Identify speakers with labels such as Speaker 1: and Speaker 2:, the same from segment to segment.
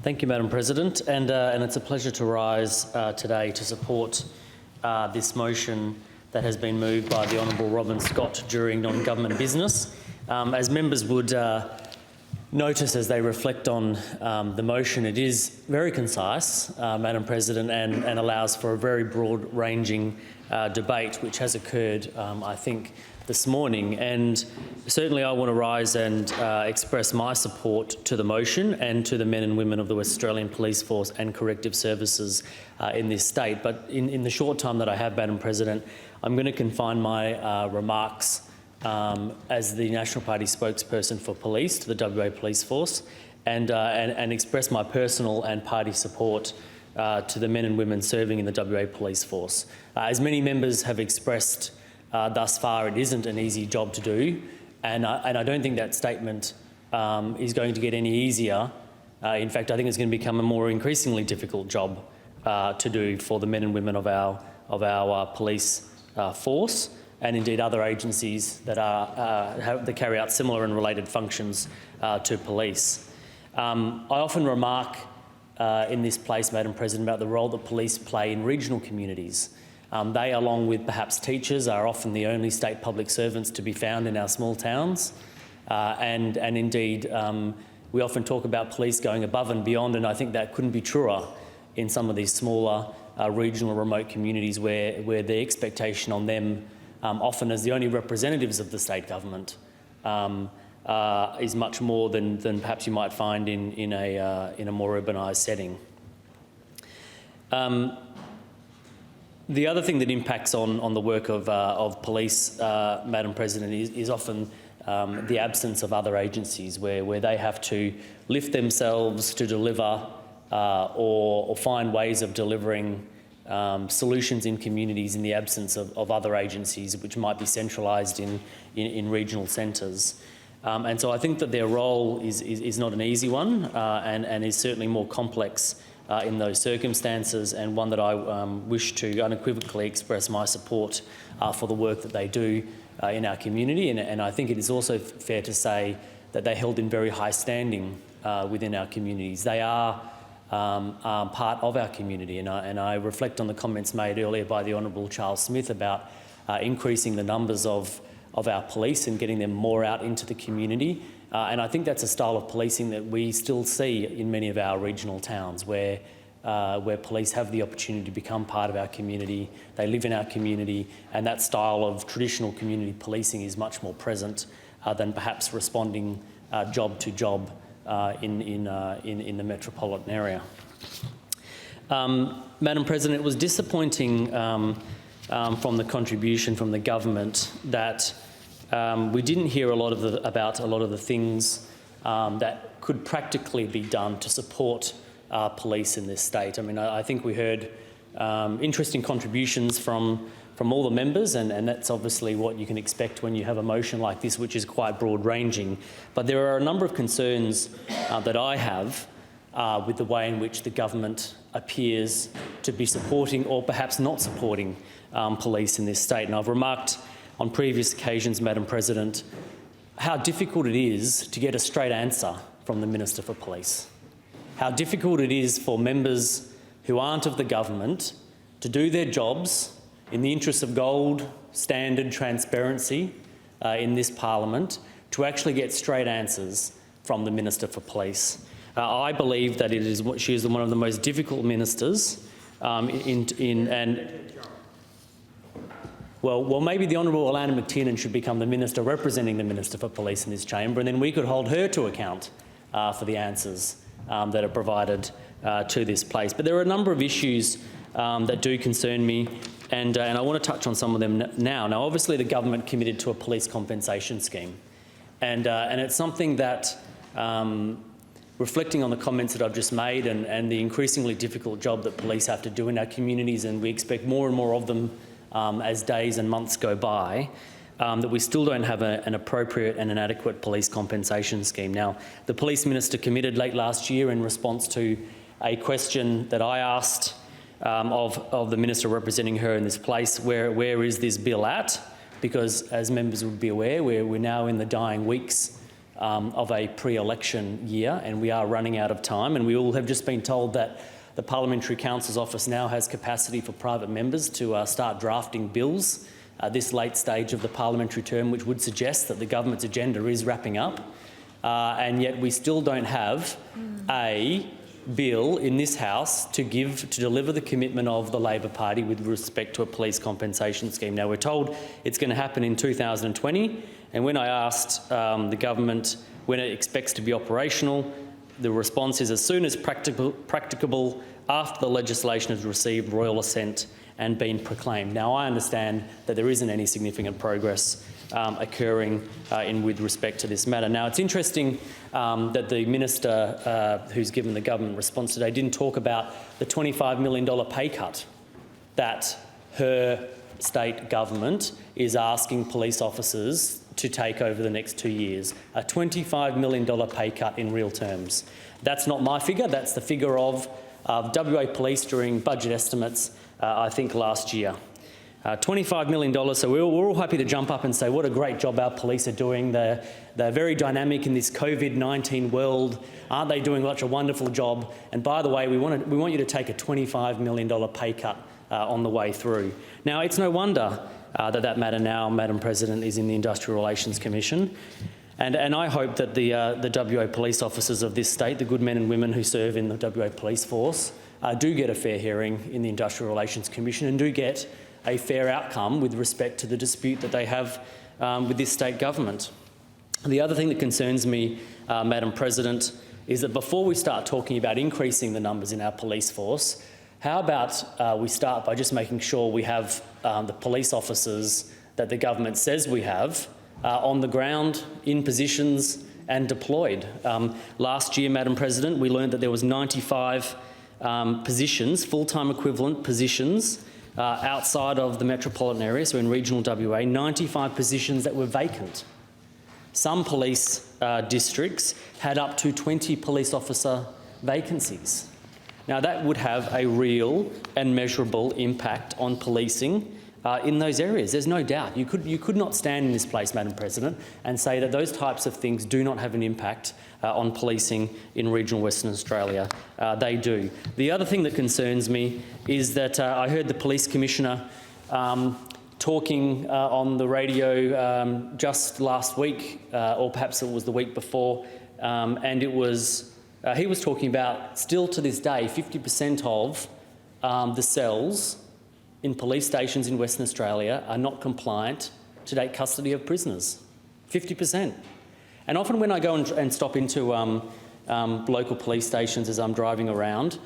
Speaker 1: Thank you, Madam President, and it's a pleasure to rise today to support this motion that has been moved by the Honourable Robin Scott during non-government business. As members would notice as they reflect on the motion, it is very concise, Madam President, and allows for a very broad-ranging debate, which has occurred, I think, this morning. And certainly I want to rise and express my support to the motion and to the men and women of the West Australian Police Force and Corrective Services in this state. But in the short time that I have, Madam President, I'm going to confine my remarks as the National Party spokesperson for police to the WA Police Force and express my personal and party support to the men and women serving in the WA Police Force. As many members have expressed thus far, it isn't an easy job to do, and I don't think that statement is going to get any easier. In fact, I think it's going to become a more increasingly difficult job to do for the men and women of our police force, and indeed other agencies that that carry out similar and related functions to police. I often remark in this place, Madam President, about the role that police play in regional communities. They, along with perhaps teachers, are often the only state public servants to be found in our small towns. And indeed, we often talk about police going above and beyond, and I think that couldn't be truer in some of these smaller regional remote communities where the expectation on them, often as the only representatives of the state government, is much more than perhaps you might find in a more urbanised setting. The other thing that impacts on the work of police, Madam President, is often the absence of other agencies where they have to lift themselves to deliver or find ways of delivering solutions in communities in the absence of other agencies which might be centralised in regional centres. And so I think that their role is not an easy one and is certainly more complex in those circumstances, and one that I wish to unequivocally express my support for the work that they do in our community. And I think it is also fair to say that they're held in very high standing within our communities. They are part of our community, and I reflect on the comments made earlier by the Honourable Charles Smith about increasing the numbers of our police and getting them more out into the community. And I think that's a style of policing that we still see in many of our regional towns where police have the opportunity to become part of our community, they live in our community, and that style of traditional community policing is much more present than perhaps responding job to job in the metropolitan area. Madam President, it was disappointing from the contribution from the government that we didn't hear about a lot of the things that could practically be done to support police in this state. I mean, I think we heard interesting contributions from all the members, and that's obviously what you can expect when you have a motion like this, which is quite broad-ranging. But there are a number of concerns that I have with the way in which the government appears to be supporting or perhaps not supporting police in this state. And I've remarked on previous occasions, Madam President, how difficult it is to get a straight answer from the Minister for Police. How difficult it is for members who aren't of the government to do their jobs in the interests of gold standard transparency in this parliament, to actually get straight answers from the Minister for Police. I believe that she is one of the most difficult ministers Well, maybe the Honourable Alana McTiernan should become the Minister representing the Minister for Police in this chamber, and then we could hold her to account for the answers that are provided to this place. But there are a number of issues that do concern me, and I want to touch on some of them now. Now, obviously, the government committed to a police compensation scheme, and it's something that, reflecting on the comments that I've just made and the increasingly difficult job that police have to do in our communities, and we expect more and more of them as days and months go by, that we still don't have an appropriate and an adequate police compensation scheme. Now, the Police Minister committed late last year in response to a question that I asked of the Minister representing her in this place, where is this bill at? Because, as members would be aware, we're now in the dying weeks of a pre-election year, and we are running out of time, and we all have just been told that the Parliamentary Counsel's Office now has capacity for private members to start drafting bills this late stage of the parliamentary term, which would suggest that the government's agenda is wrapping up, and yet we still don't have a bill in this House to deliver the commitment of the Labor Party with respect to a police compensation scheme. Now, we're told it's going to happen in 2020, and when I asked the government when it expects to be operational, the response is as soon as practicable after the legislation has received royal assent and been proclaimed. Now, I understand that there isn't any significant progress occurring with respect to this matter. Now, it's interesting that the minister who's given the government response today didn't talk about the $25 million pay cut that her state government is asking police officers to take over the next 2 years. A $25 million pay cut in real terms. That's not my figure, that's the figure of WA Police during budget estimates, I think last year. $25 million, so we're all happy to jump up and say what a great job our police are doing. They're very dynamic in this COVID-19 world. Aren't they doing such a wonderful job? And by the way, we want you to take a $25 million pay cut on the way through. Now, it's no wonder that matter now, Madam President, is in the Industrial Relations Commission. And I hope that the WA police officers of this state, the good men and women who serve in the WA Police Force, do get a fair hearing in the Industrial Relations Commission and do get a fair outcome with respect to the dispute that they have with this state government. The other thing that concerns me, Madam President, is that before we start talking about increasing the numbers in our police force, how about we start by just making sure we have the police officers that the government says we have on the ground, in positions and deployed. Last year, Madam President, we learned that there was 95 positions, full-time equivalent positions, outside of the metropolitan area, so in regional WA, 95 positions that were vacant. Some police districts had up to 20 police officer vacancies. Now, that would have a real and measurable impact on policing in those areas. There's no doubt. You could not stand in this place, Madam President, and say that those types of things do not have an impact on policing in regional Western Australia. They do. The other thing that concerns me is that I heard the Police Commissioner talking on the radio just last week, or perhaps it was the week before, and it was he was talking about, still to this day, 50% of the cells in police stations in Western Australia are not compliant to take custody of prisoners. 50%. And often when I go and stop into local police stations as I'm driving around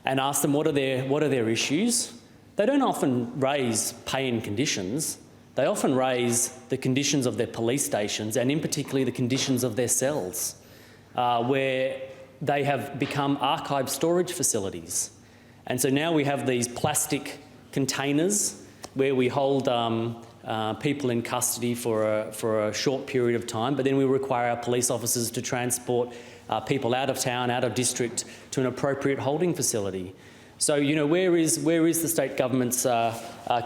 Speaker 1: and ask them what are their issues, they don't often raise pay and conditions. They often raise the conditions of their police stations and in particular the conditions of their cells, where they have become archive storage facilities. And so now we have these plastic containers where we hold people in custody for a short period of time, but then we require our police officers to transport people out of town, out of district, to an appropriate holding facility. So, you know, where is the state government's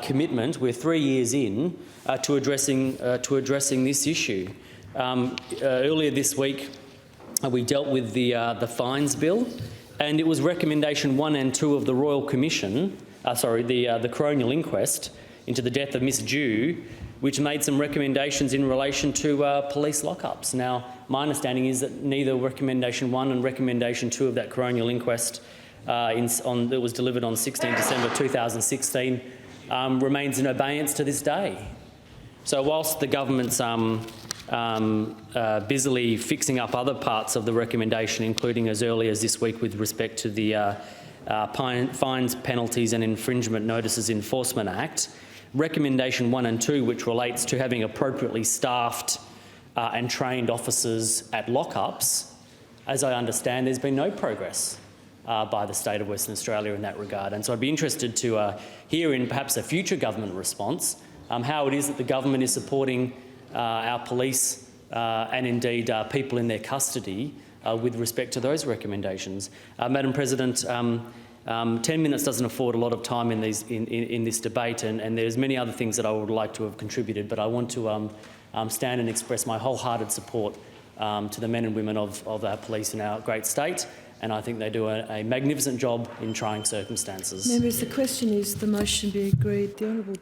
Speaker 1: commitment? We're 3 years in to addressing this issue. Earlier this week, we dealt with the fines bill, and it was recommendation 1 and 2 of the Royal Commission, the coronial inquest into the death of Miss Dew, which made some recommendations in relation to police lockups. Now, my understanding is that neither recommendation 1 and recommendation 2 of that coronial inquest that was delivered on 16 December 2016 remains in abeyance to this day. So whilst the government's busily fixing up other parts of the recommendation, including as early as this week with respect to the Fines, Penalties and Infringement Notices Enforcement Act, recommendation 1 and 2, which relates to having appropriately staffed and trained officers at lockups, as I understand, there's been no progress by the state of Western Australia in that regard. And so I'd be interested to hear in perhaps a future government response how it is that the government is supporting our police and indeed people in their custody with respect to those recommendations. Madam President, 10 minutes doesn't afford a lot of time in this debate, and there's many other things that I would like to have contributed, but I want to stand and express my wholehearted support to the men and women of our police in our great state, and I think they do a magnificent job in trying circumstances.
Speaker 2: Members, the question is the motion be agreed. The honourable